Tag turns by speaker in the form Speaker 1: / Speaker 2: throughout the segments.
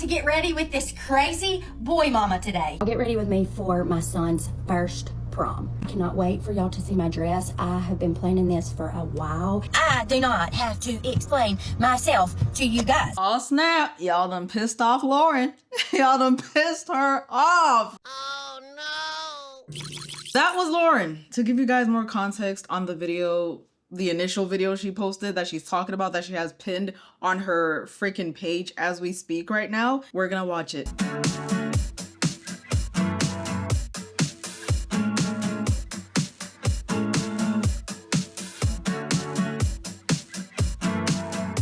Speaker 1: to get ready with this crazy boy mama today. Get ready with me for my son's first prom. I cannot wait for y'all to see my dress. I have been planning this for a while. I do not have to explain myself to you guys.
Speaker 2: Oh snap, y'all done pissed off Lauren. Y'all done pissed her off.
Speaker 3: Oh no.
Speaker 2: That was Lauren. To give you guys more context on the video, the initial video she posted that she's talking about, that she has pinned on her freaking page as we speak right now, we're gonna watch it.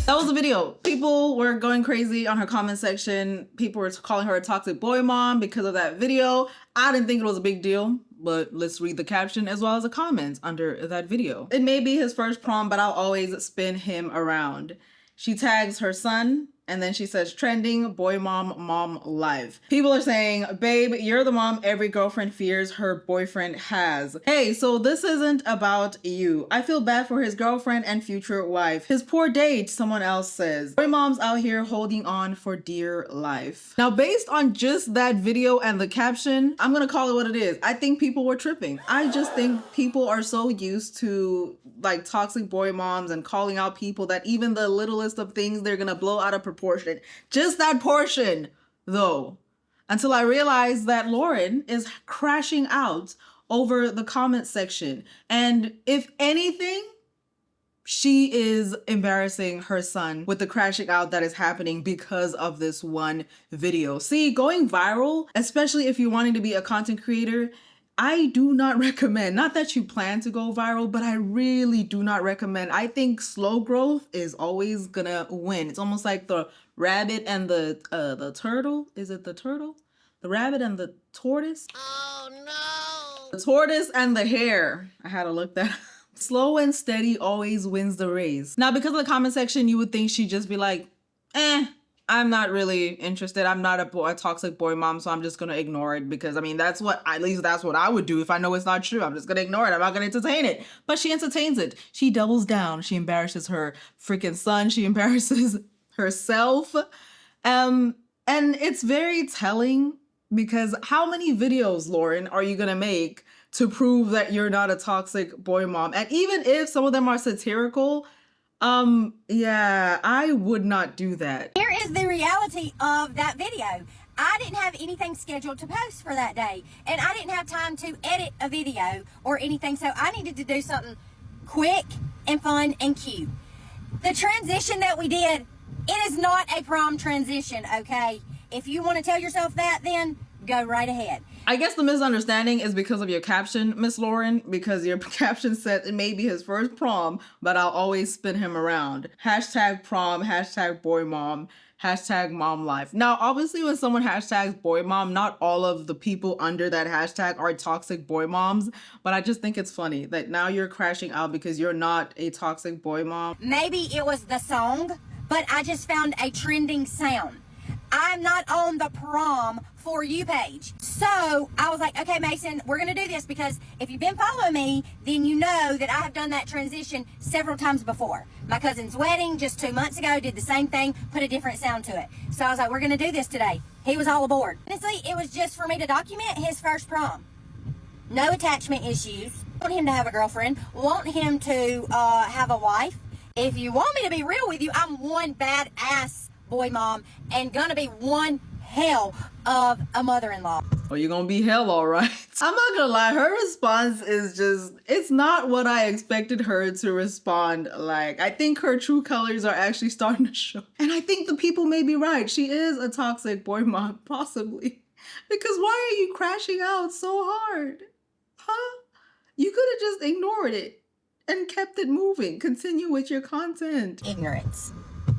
Speaker 2: That was the video. People were going crazy on her comment section. People were calling her a toxic boy mom because of that video. I didn't think it was a big deal, but let's read the caption as well as the comments under that video. It may be his first prom, but I'll always spin him around. She tags her son, and then she says, trending, boy mom, mom life. People are saying, babe, you're the mom every girlfriend fears her boyfriend has. Hey, so this isn't about you. I feel bad for his girlfriend and future wife. His poor date, someone else says. Boy moms out here holding on for dear life. Now, based on just that video and the caption, I'm gonna call it what it is. I think people were tripping. I just think people are so used to like toxic boy moms and calling out people that even the littlest of things they're gonna blow out of proportion. Just that portion though, until I realized that Lauren is crashing out over the comment section. And if anything, she is embarrassing her son with the crashing out that is happening because of this one video. See, going viral, especially if you're wanting to be a content creator, I do not recommend, not that you plan to go viral, but I really do not recommend. I think slow growth is always gonna win. It's almost like the rabbit and the turtle. Is it the turtle? The rabbit and the tortoise?
Speaker 3: Oh no.
Speaker 2: The tortoise and the hare. I had to look that up. Slow and steady always wins the race. Now, because of the comment section, you would think she'd just be like, I'm not really interested. I'm not a toxic boy mom, so I'm just gonna ignore it because, I mean, at least that's what I would do if I know it's not true. I'm just gonna ignore it. I'm not gonna entertain it. But she entertains it. She doubles down. She embarrasses her freaking son. She embarrasses herself. And it's very telling because how many videos, Lauren, are you gonna make to prove that you're not a toxic boy mom? And even if some of them are satirical, yeah, I would not do that.
Speaker 1: Here is the reality of that video. I didn't have anything scheduled to post for that day, and I didn't have time to edit a video or anything, so I needed to do something quick and fun and cute. The transition that we did, it is not a prom transition, okay? If you want to tell yourself that, then go right ahead.
Speaker 2: I guess the misunderstanding is because of your caption, Miss Lauren, because your caption said it may be his first prom, but I'll always spin him around. Hashtag prom, hashtag boy mom, hashtag mom life. Now, obviously when someone hashtags boy mom, not all of the people under that hashtag are toxic boy moms, but I just think it's funny that now you're crashing out because you're not a toxic boy mom.
Speaker 1: Maybe it was the song, but I just found a trending sound. I'm not on the prom for you page. So I was like, okay, Mason, we're going to do this because if you've been following me, then you know that I have done that transition several times before. My cousin's wedding just 2 months ago, did the same thing, put a different sound to it. So I was like, we're going to do this today. He was all aboard. Honestly, it was just for me to document his first prom. No attachment issues. Want him to have a girlfriend. Want him to have a wife. If you want me to be real with you, I'm one badass boy mom and gonna be one hell of a mother-in-law.
Speaker 2: Oh, you're gonna be hell, all right. I'm not gonna lie, her response is just, it's not what I expected her to respond like. I think her true colors are actually starting to show. And I think the people may be right. She is a toxic boy mom, possibly. Because why are you crashing out so hard? Huh? You could have just ignored it and kept it moving. Continue with your content.
Speaker 1: Ignorance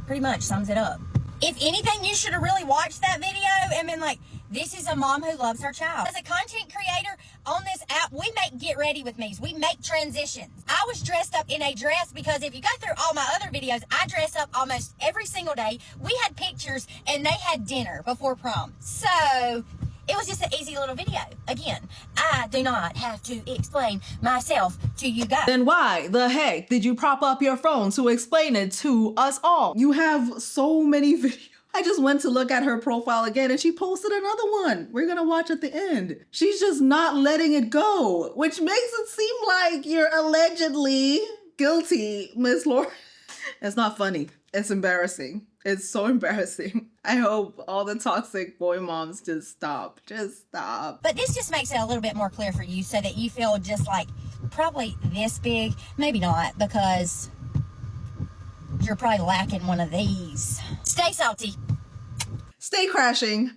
Speaker 1: pretty much sums it up. If anything, you should have really watched that video and been like, this is a mom who loves her child. As a content creator on this app, we make get ready with me's. We make transitions. I was dressed up in a dress because if you go through all my other videos, I dress up almost every single day. We had pictures and they had dinner before prom. So it was just an easy little video. Again, I do not have to explain myself to you guys.
Speaker 2: Then why the heck did you prop up your phone to explain it to us all? You have so many videos. I just went to look at her profile again and she posted another one. We're gonna watch at the end. She's just not letting it go, which makes it seem like you're allegedly guilty, Miss Lauren. It's not funny. It's embarrassing. It's so embarrassing. I hope all the toxic boy moms just stop. Just stop.
Speaker 1: But this just makes it a little bit more clear for you so that you feel just like probably this big. Maybe not, because you're probably lacking one of these. Stay salty.
Speaker 2: Stay crashing.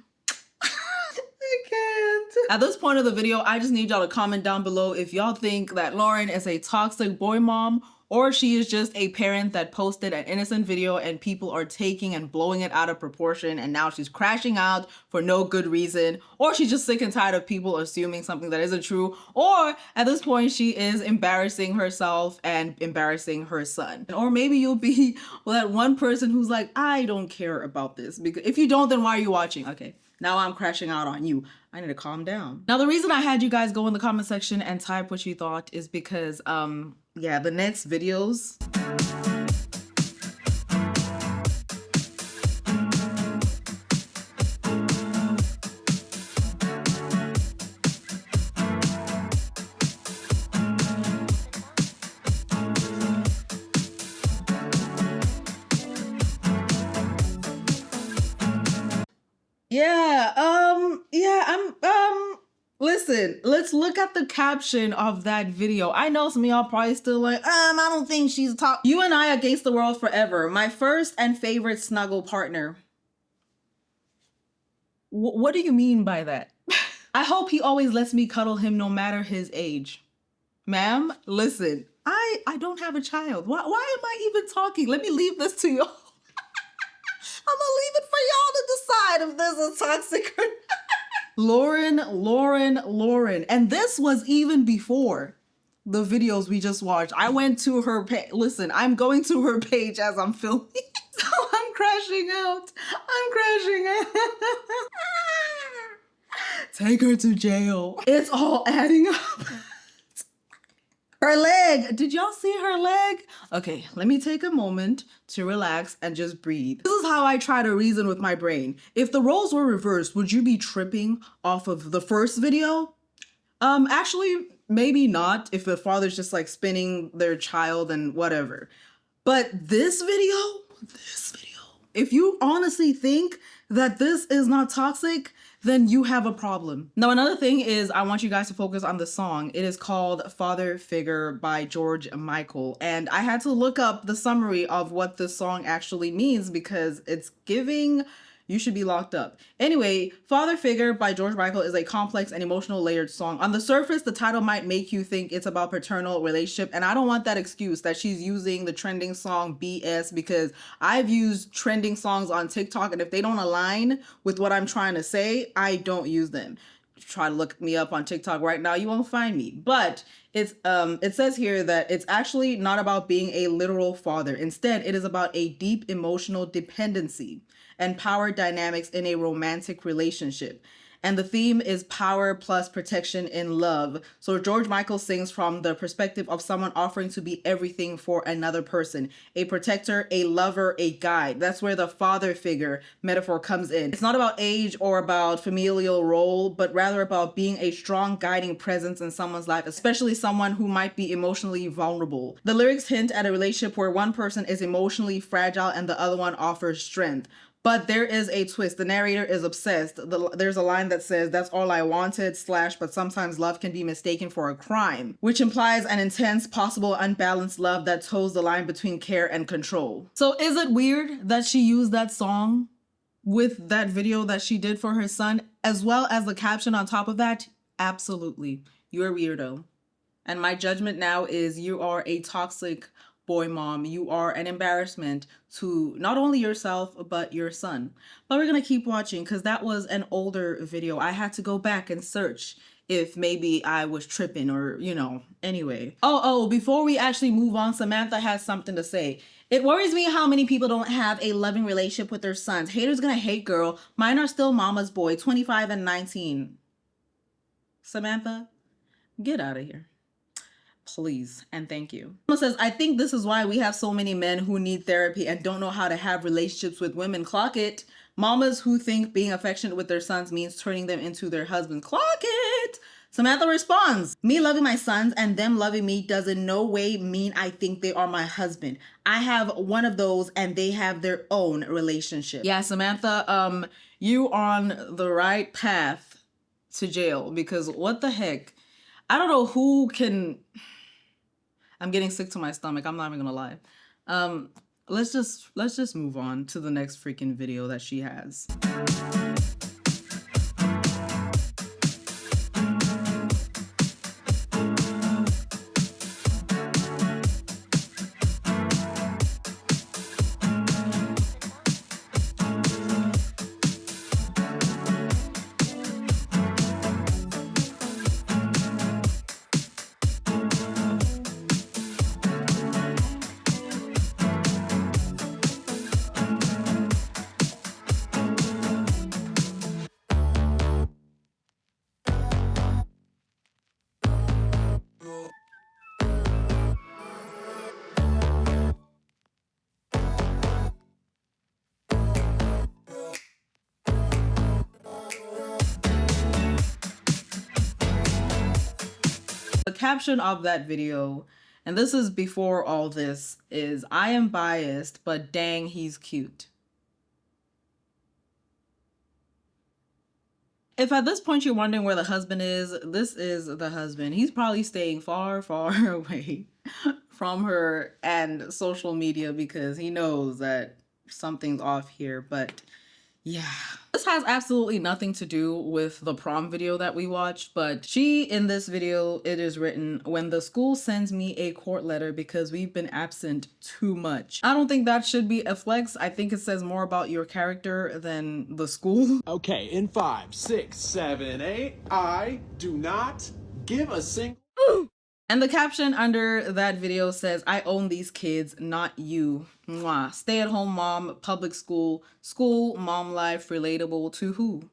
Speaker 2: I can't. At this point of the video, I just need y'all to comment down below if y'all think that Lauren is a toxic boy mom, or she is just a parent that posted an innocent video and people are taking and blowing it out of proportion and now she's crashing out for no good reason, or she's just sick and tired of people assuming something that isn't true, or at this point she is embarrassing herself and embarrassing her son. Or maybe you'll be that one person who's like, I don't care about this, because if you don't, then why are you watching? Okay, now I'm crashing out on you. I need to calm down. Now, the reason I had you guys go in the comment section and type what you thought is because, yeah, the next videos. Listen, let's look at the caption of that video. I know some of y'all probably still like, I don't think she's top. You and I against the world forever. My first and favorite snuggle partner. What do you mean by that? I hope he always lets me cuddle him no matter his age. Ma'am, listen, I don't have a child. Why am I even talking? Let me leave this to y'all. I'm gonna leave it for y'all to decide if this is toxic or not. Lauren. And this was even before the videos we just watched. I went to her page. Listen, I'm going to her page as I'm filming. So I'm crashing out. Take her to jail. It's all adding up. Her leg. Did y'all see her leg? Okay, let me take a moment to relax and just breathe. This is how I try to reason with my brain. If the roles were reversed, would you be tripping off of the first video? Actually, maybe not if the father's just like spinning their child and whatever. But this video, if you honestly think that this is not toxic, then you have a problem. Now, another thing is I want you guys to focus on the song. It is called Father Figure by George Michael. And I had to look up the summary of what this song actually means because it's giving you should be locked up. Anyway, Father Figure by George Michael is a complex and emotional layered song. On the surface, the title might make you think it's about paternal relationship, and I don't want that excuse that she's using the trending song BS, because I've used trending songs on TikTok, and if they don't align with what I'm trying to say, I don't use them. Try to look me up on TikTok right now, you won't find me. But it's it says here that it's actually not about being a literal father. Instead, it is about a deep emotional dependency and power dynamics in a romantic relationship. And the theme is power plus protection in love. So George Michael sings from the perspective of someone offering to be everything for another person, a protector, a lover, a guide. That's where the father figure metaphor comes in. It's not about age or about familial role, but rather about being a strong guiding presence in someone's life, especially someone who might be emotionally vulnerable. The lyrics hint at a relationship where one person is emotionally fragile and the other one offers strength. But there is a twist. The narrator is obsessed. There's a line that says, "That's all I wanted, / but sometimes love can be mistaken for a crime," which implies an intense, possible, unbalanced love that toes the line between care and control. So is it weird that she used that song with that video that she did for her son, as well as the caption on top of that? Absolutely. You're a weirdo. And my judgment now is you are a toxic boy mom. You are an embarrassment to not only yourself, but your son. But we're gonna keep watching because that was an older video. I had to go back and search if maybe I was tripping or, you know, anyway. Oh, before we actually move on, Samantha has something to say. It worries me how many people don't have a loving relationship with their sons. Haters gonna hate, girl. Mine are still mama's boy, 25 and 19. Samantha, get out of here. Please and thank you. Someone says, I think this is why we have so many men who need therapy and don't know how to have relationships with women. Clock it. Mamas who think being affectionate with their sons means turning them into their husbands. Clock it! Samantha responds, me loving my sons and them loving me does in no way mean I think they are my husband. I have one of those and they have their own relationship. Yeah, Samantha, you on the right path to jail, because what the heck? I don't know who can... I'm getting sick to my stomach. I'm not even gonna lie. Let's just move on to the next freaking video that she has. The caption of that video, and this is before all this, is I am biased, but dang, he's cute. If at this point you're wondering where the husband is, this is the husband. He's probably staying far, far away from her and social media because he knows that something's off here, but yeah. This has absolutely nothing to do with the prom video that we watched, but in this video, it is written, when the school sends me a court letter because we've been absent too much. I don't think that should be a flex. I think it says more about your character than the school.
Speaker 4: Okay, in 5, 6, 7, 8, I do not give a single...
Speaker 2: And the caption under that video says, I own these kids, not you. Mwah. Stay-at-home mom, public school, mom life, relatable to who?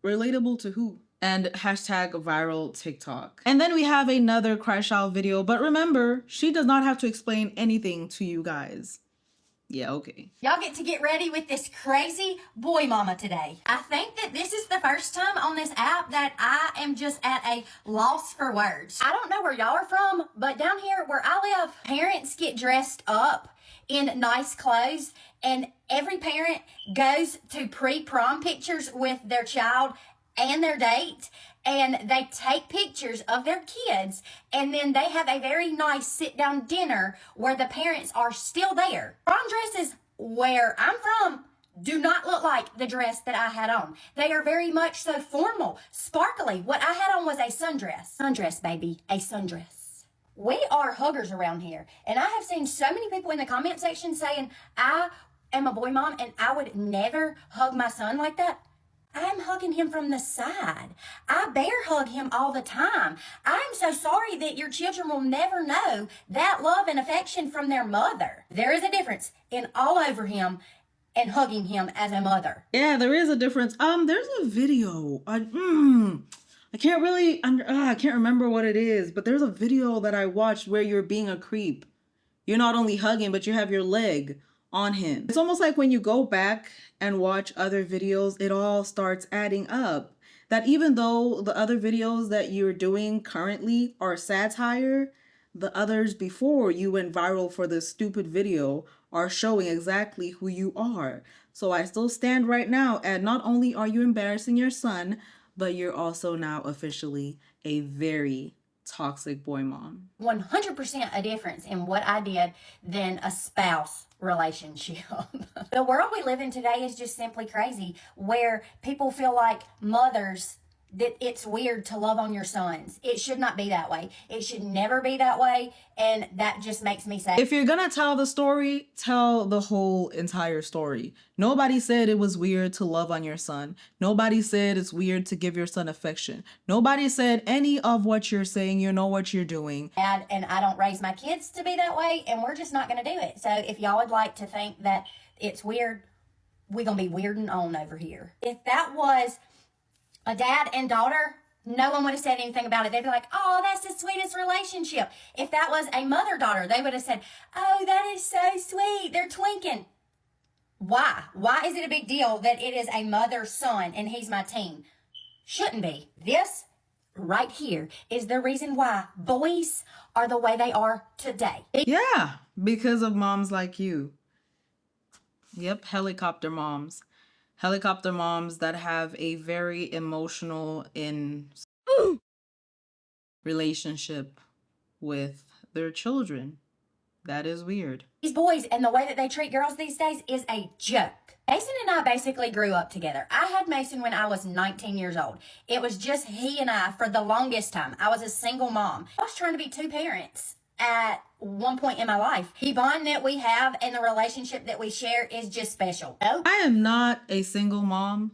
Speaker 2: Relatable to who? And hashtag viral TikTok. And then we have another crash out video, but remember, she does not have to explain anything to you guys. Yeah, okay.
Speaker 1: Y'all get to get ready with this crazy boy mama today. I think that this is the first time on this app that I am just at a loss for words. I don't know where y'all are from, but down here where I live, parents get dressed up in nice clothes, and every parent goes to pre-prom pictures with their child and their date, and they take pictures of their kids, and then they have a very nice sit-down dinner where the parents are still there. Prom dresses where I'm from do not look like the dress that I had on. They are very much so formal, sparkly. What I had on was a sundress. Sundress, baby, a sundress. We are huggers around here, and I have seen so many people in the comment section saying, I am a boy mom and I would never hug my son like that. I'm hugging him from the side. I bear hug him all the time. I'm so sorry that your children will never know that love and affection from their mother. There is a difference in all over him and hugging him as a mother.
Speaker 2: Yeah, there is a difference. There's a video. I can't remember what it is, but there's a video that I watched where you're being a creep. You're not only hugging, but you have your leg on him. It's almost like when you go back and watch other videos, it all starts adding up. That even though the other videos that you're doing currently are satire, the others before you went viral for this stupid video are showing exactly who you are. So I still stand right now, and not only are you embarrassing your son, but you're also now officially a very toxic boy mom.
Speaker 1: 100% a difference in what I did than a spouse relationship. The world we live in today is just simply crazy, where people feel like mothers, that it's weird to love on your sons. It should not be that way. It should never be that way. And that just makes me sad.
Speaker 2: If you're gonna tell the story, tell the whole entire story. Nobody said it was weird to love on your son. Nobody said it's weird to give your son affection. Nobody said any of what you're saying. You know what you're doing.
Speaker 1: And I don't raise my kids to be that way, and we're just not gonna do it. So if y'all would like to think that it's weird, we're gonna be weirding on over here. If that was a dad and daughter, no one would have said anything about it. They'd be like, oh, that's the sweetest relationship. If that was a mother-daughter, they would have said, oh, that is so sweet. They're twinking. Why? Why is it a big deal that it is a mother's son and he's my teen? Shouldn't be. This right here is the reason why boys are the way they are today.
Speaker 2: Yeah, because of moms like you. Yep, helicopter moms. Helicopter moms that have a very emotional relationship with their children. That is weird.
Speaker 1: These boys and the way that they treat girls these days is a joke. Mason and I basically grew up together. I had Mason when I was 19 years old. It was just he and I for the longest time. I was a single mom. I was trying to be two parents at one point in my life. The bond that we have and the relationship that we share is just special. Oh.
Speaker 2: I am not a single mom.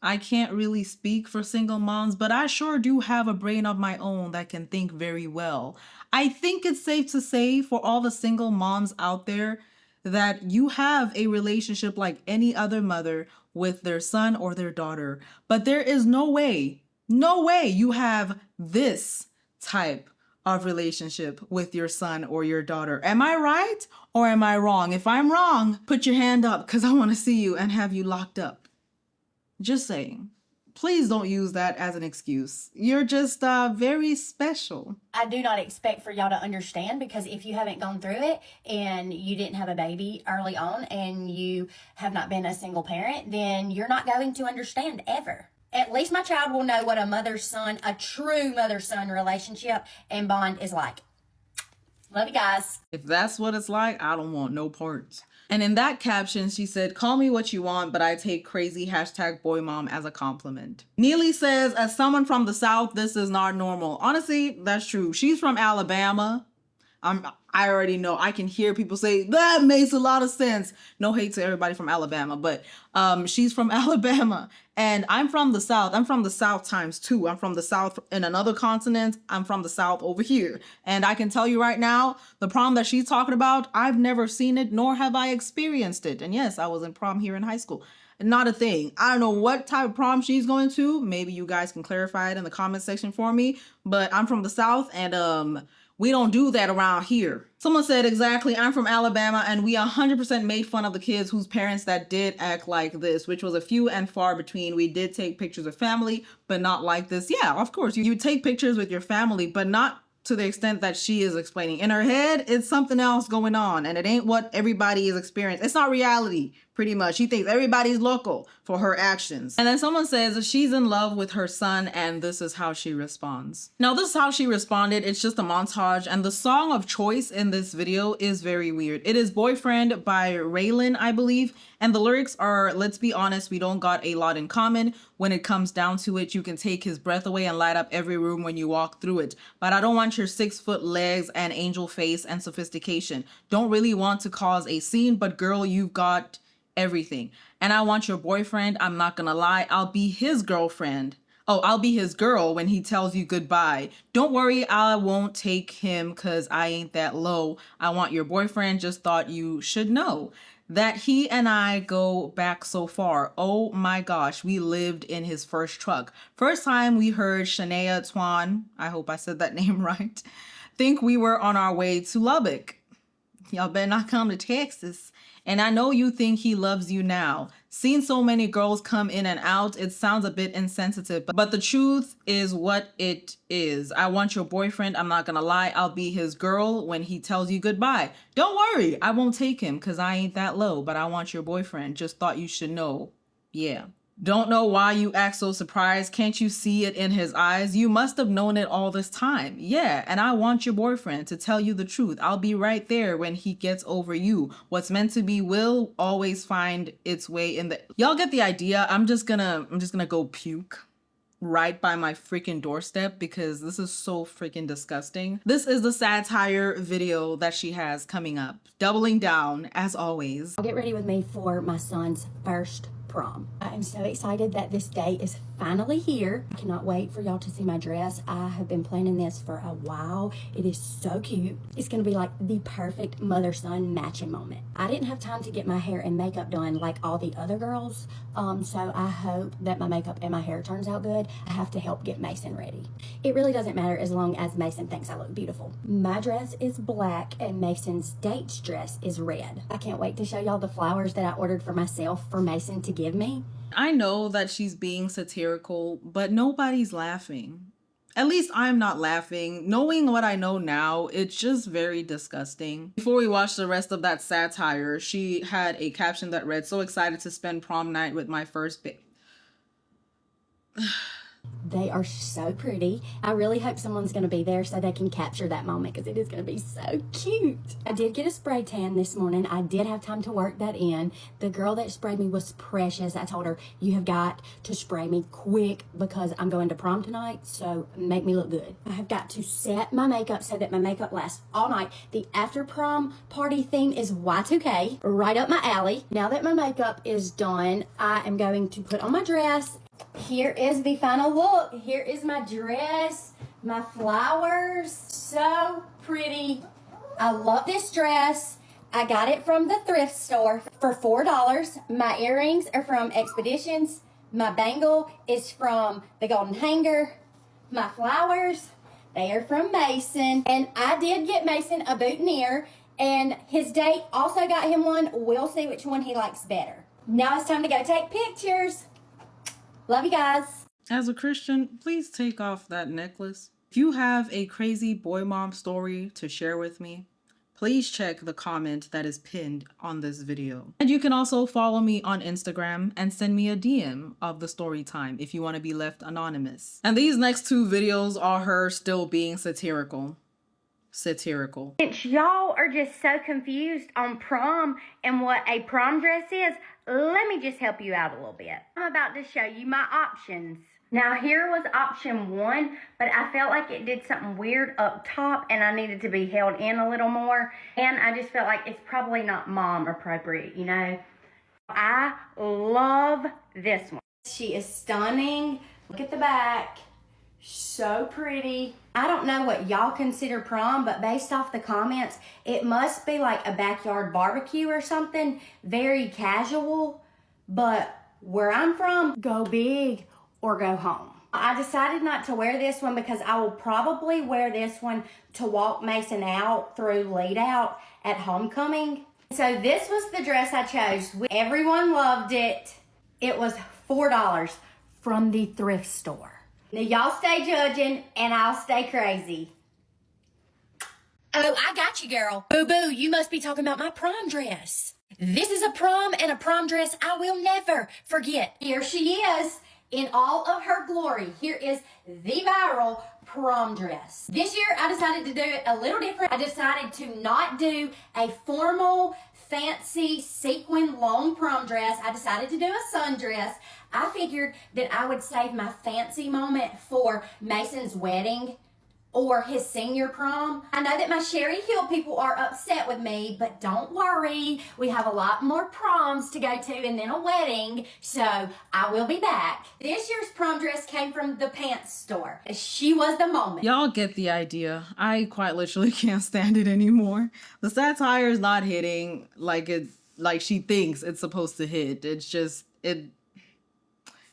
Speaker 2: I can't really speak for single moms, but I sure do have a brain of my own that can think very well. I think it's safe to say for all the single moms out there that you have a relationship like any other mother with their son or their daughter. But there is no way you have this type of relationship with your son or your daughter. Am I right or am I wrong? If I'm wrong, put your hand up because I want to see you and have you locked up. Just saying. Please don't use that as an excuse. You're just very special.
Speaker 1: I do not expect for y'all to understand, because if you haven't gone through it and you didn't have a baby early on and you have not been a single parent, then you're not going to understand ever. At least my child will know what a mother-son, a true mother-son relationship and bond is like. Love you guys.
Speaker 2: If that's what it's like, I don't want no parts. And in that caption, she said, call me what you want, but I take crazy #boymom as a compliment. Neely says, as someone from the South, this is not normal. Honestly, that's true. She's from Alabama. I already know. I can hear people say, that makes a lot of sense. No hate to everybody from Alabama, but she's from Alabama. And I'm from the South. I'm from the South times two. I'm from the South in another continent. I'm from the South over here. And I can tell you right now, the prom that she's talking about, I've never seen it, nor have I experienced it. And yes, I was in prom here in high school. Not a thing. I don't know what type of prom she's going to. Maybe you guys can clarify it in the comment section for me. But I'm from the South, and we don't do that around here. Someone said, exactly, I'm from Alabama, and we 100% made fun of the kids whose parents that did act like this, which was a few and far between. We did take pictures of family, but not like this. Yeah, of course, you take pictures with your family, but not to the extent that she is explaining. In her head, it's something else going on, and it ain't what everybody is experiencing. It's not reality, pretty much. She thinks everybody's local for her actions. And then someone says that she's in love with her son, and this is how she responds. Now, this is how she responded. It's just a montage, and the song of choice in this video is very weird. It is Boyfriend by Raylan, I believe, and the lyrics are, let's be honest, we don't got a lot in common. When it comes down to it, you can take his breath away and light up every room when you walk through it. But I don't want your 6-foot legs and angel face and sophistication. Don't really want to cause a scene, but girl, you've got everything. And I want your boyfriend. I'm not gonna lie, I'll be his girlfriend. Oh, I'll be his girl when he tells you goodbye. Don't worry, I won't take him cause I ain't that low. I want your boyfriend, just thought you should know that he and I go back so far. Oh my gosh, we lived in his first truck. First time we heard Shania Twain, I hope I said that name right, think we were on our way to Lubbock. Y'all better not come to Texas. And I know you think he loves you now. Seen so many girls come in and out, it sounds a bit insensitive, but the truth is what it is. I want your boyfriend, I'm not gonna lie, I'll be his girl when he tells you goodbye. Don't worry, I won't take him cause I ain't that low, but I want your boyfriend, just thought you should know. Yeah. Don't know why you act so surprised. Can't you see it in his eyes? You must have known it all this time. Yeah, and I want your boyfriend to tell you the truth. I'll be right there when he gets over you. What's meant to be will always find its way in the... Y'all get the idea. I'm just gonna go puke right by my freaking doorstep because this is so freaking disgusting. This is the satire video that she has coming up. Doubling down, as always.
Speaker 1: Get ready with me for my son's first prom. I am so excited that this day is finally here. I cannot wait for y'all to see my dress. I have been planning this for a while. It is so cute. It's gonna be like the perfect mother-son matching moment. I didn't have time to get my hair and makeup done like all the other girls, So I hope that my makeup and my hair turns out good. I have to help get Mason ready. It really doesn't matter as long as Mason thinks I look beautiful. My dress is black and Mason's date's dress is red. I can't wait to show y'all the flowers that I ordered for myself for Mason to give me.
Speaker 2: I know that she's being satirical, but nobody's laughing. At least I'm not laughing. Knowing what I know now, it's just very disgusting. Before we watch the rest of that satire, she had a caption that read, "So excited to spend prom night with my first babe."
Speaker 1: They are so pretty. I really hope someone's going to be there so they can capture that moment because it is going to be so cute. I did get a spray tan this morning. I did have time to work that in. The girl that sprayed me was precious. I told her, you have got to spray me quick because I'm going to prom tonight, so make me look good. I have got to set my makeup so that my makeup lasts all night. The after prom party theme is Y2K, right up my alley. Now that my makeup is done, I am going to put on my dress. Here is the final look. Here is my dress, my flowers, so pretty. I love this dress. I got it from the thrift store for $4. My earrings are from Expeditions. My bangle is from the Golden Hanger. My flowers, they are from Mason. And I did get Mason a boutonniere, and his date also got him one. We'll see which one he likes better. Now it's time to go take pictures. Love you guys.
Speaker 2: As a Christian, please take off that necklace. If you have a crazy boy mom story to share with me, please check the comment that is pinned on this video. And you can also follow me on Instagram and send me a DM of the story time if you want to be left anonymous. And these next two videos are her still being satirical. Since y'all are just so confused on prom and what a prom dress is, let me just help you out a little bit. I'm about to show you my options. Now here was option 1, but I felt like it did something weird up top and I needed to be held in a little more. And I just felt like it's probably not mom appropriate, you know. I love this one. She is stunning. Look at the back. So pretty. I don't know what y'all consider prom, but based off the comments, it must be like a backyard barbecue or something. Very casual, but where I'm from, go big or go home. I decided not to wear this one because I will probably wear this one to walk Mason out through lead out at homecoming. So this was the dress I chose. Everyone loved it. It was $4 from the thrift store. Now y'all stay judging and I'll stay crazy. Oh, I got you, girl. Boo-boo, you must be talking about my prom dress. This is a prom and a prom dress I will never forget. Here she is in all of her glory. Here is the viral prom dress. This year I decided to do it a little different. I decided to not do a formal, fancy, sequin, long prom dress. I decided to do a sundress. I figured that I would save my fancy moment for Mason's wedding or his senior prom. I know that my Sherry Hill people are upset with me, but don't worry. We have a lot more proms to go to and then a wedding, so I will be back. This year's prom dress came from the pants store. She was the moment. Y'all get the idea. I quite literally can't stand it anymore. The satire is not hitting like she thinks it's supposed to hit. It's just,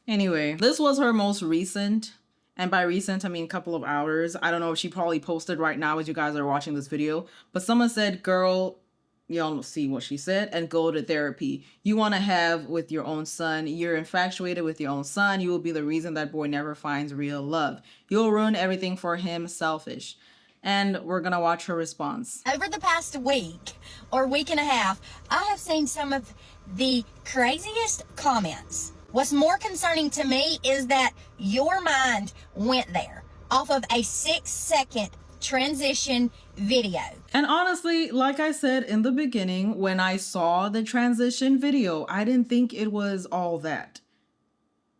Speaker 2: Anyway, this was her most recent, and by recent, I mean a couple of hours. I don't know if she probably posted right now as you guys are watching this video, but someone said, girl, y'all see what she said, and go to therapy. You want to have with your own son. You're infatuated with your own son. You will be the reason that boy never finds real love. You'll ruin everything for him, selfish. And we're going to watch her response.
Speaker 1: Over the past week or week and a half, I have seen some of the craziest comments. What's more concerning to me is that your mind went there off of a 6-second transition video.
Speaker 2: And honestly, like I said in the beginning, when I saw the transition video, I didn't think it was all that.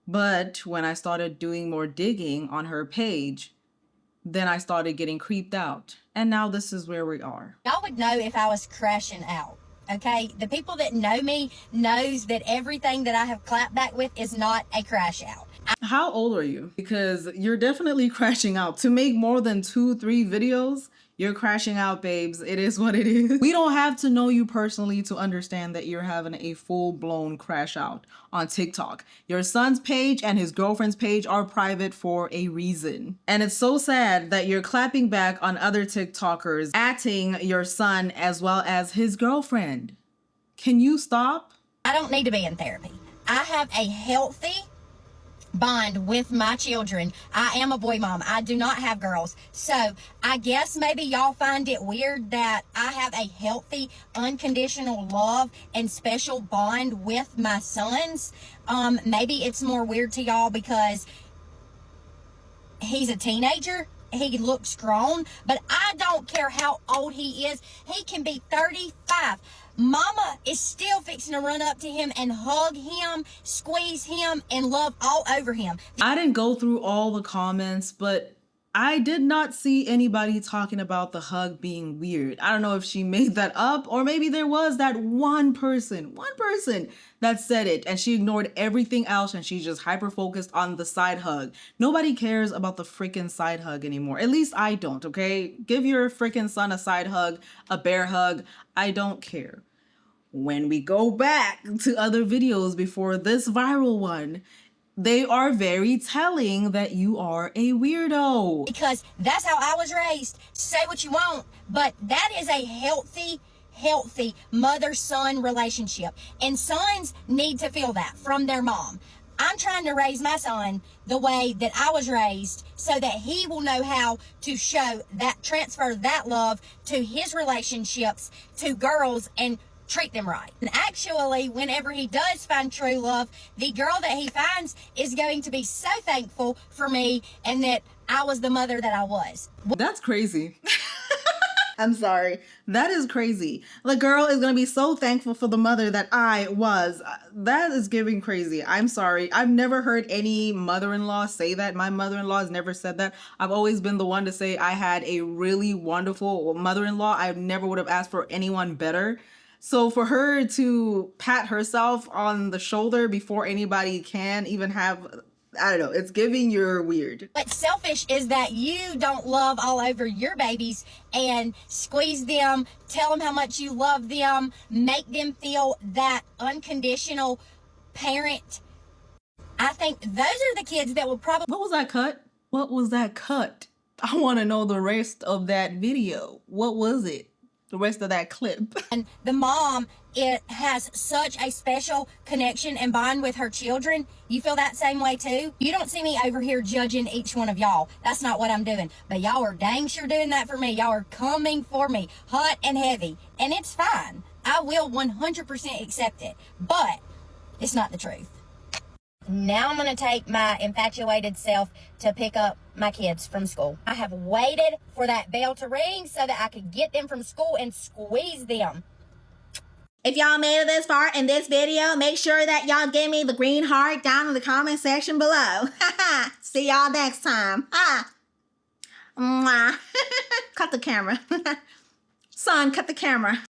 Speaker 2: But when I started doing more digging on her page, then I started getting creeped out. And now this is where we are.
Speaker 1: Y'all would know if I was crashing out. Okay, the people that know me knows that everything that I have clapped back with is not a crash out.
Speaker 2: How old are you? Because you're definitely crashing out. To make more than 2-3 videos, You're crashing out, babes. It is what it is. We don't have to know you personally to understand that you're having a full-blown crash out on TikTok. Your son's page and his girlfriend's page are private for a reason. And it's so sad that you're clapping back on other TikTokers atting your son as well as his girlfriend. Can you stop?
Speaker 1: I don't need to be in therapy. I have a healthy bond with my children. I am a boy mom. I do not have girls. So I guess maybe y'all find it weird that I have a healthy, unconditional love and special bond with my sons. Maybe it's more weird to y'all because he's a teenager. He looks grown, but I don't care how old he is. He can be 35. Mama is still fixing to run up to him and hug him, squeeze him, and love all over him.
Speaker 2: I didn't go through all the comments, but I did not see anybody talking about the hug being weird. I don't know if she made that up, or maybe there was that one person that said it and she ignored everything else and she just hyper-focused on the side hug. Nobody cares about the freaking side hug anymore. At least I don't, okay? Give your freaking son a side hug, a bear hug. I don't care. When we go back to other videos before this viral one, they are very telling that you are a weirdo.
Speaker 1: Because that's how I was raised. Say what you want, but that is a healthy mother-son relationship. And sons need to feel that from their mom. I'm trying to raise my son the way that I was raised so that he will know how to show that, transfer that love to his relationships, to girls, and treat them right. And actually, whenever he does find true love, the girl that he finds is going to be so thankful for me and that I was the mother that I was.
Speaker 2: That's crazy. I'm sorry. That is crazy. The girl is going to be so thankful for the mother that I was. That is giving crazy. I'm sorry. I've never heard any mother-in-law say that. My mother-in-law has never said that. I've always been the one to say I had a really wonderful mother-in-law. I never would have asked for anyone better. So for her to pat herself on the shoulder before anybody can even have, I don't know, it's giving you're weird.
Speaker 1: What's selfish is that you don't love all over your babies and squeeze them, tell them how much you love them, make them feel that unconditional parent. I think those are the kids that will probably...
Speaker 2: What was that cut? What was that cut? I want to know the rest of that video. What was it? The rest of that clip.
Speaker 1: And the mom, it has such a special connection and bond with her children. You feel that same way too? You don't see me over here judging each one of y'all. That's not what I'm doing. But y'all are dang sure doing that for me. Y'all are coming for me hot and heavy. And it's fine. I will 100% accept it. But it's not the truth. Now I'm going to take my infatuated self to pick up my kids from school. I have waited for that bell to ring so that I could get them from school and squeeze them.
Speaker 5: If y'all made it this far in this video, make sure that y'all give me the green heart down in the comment section below. See y'all next time. Mwah. Cut the camera. Son, cut the camera.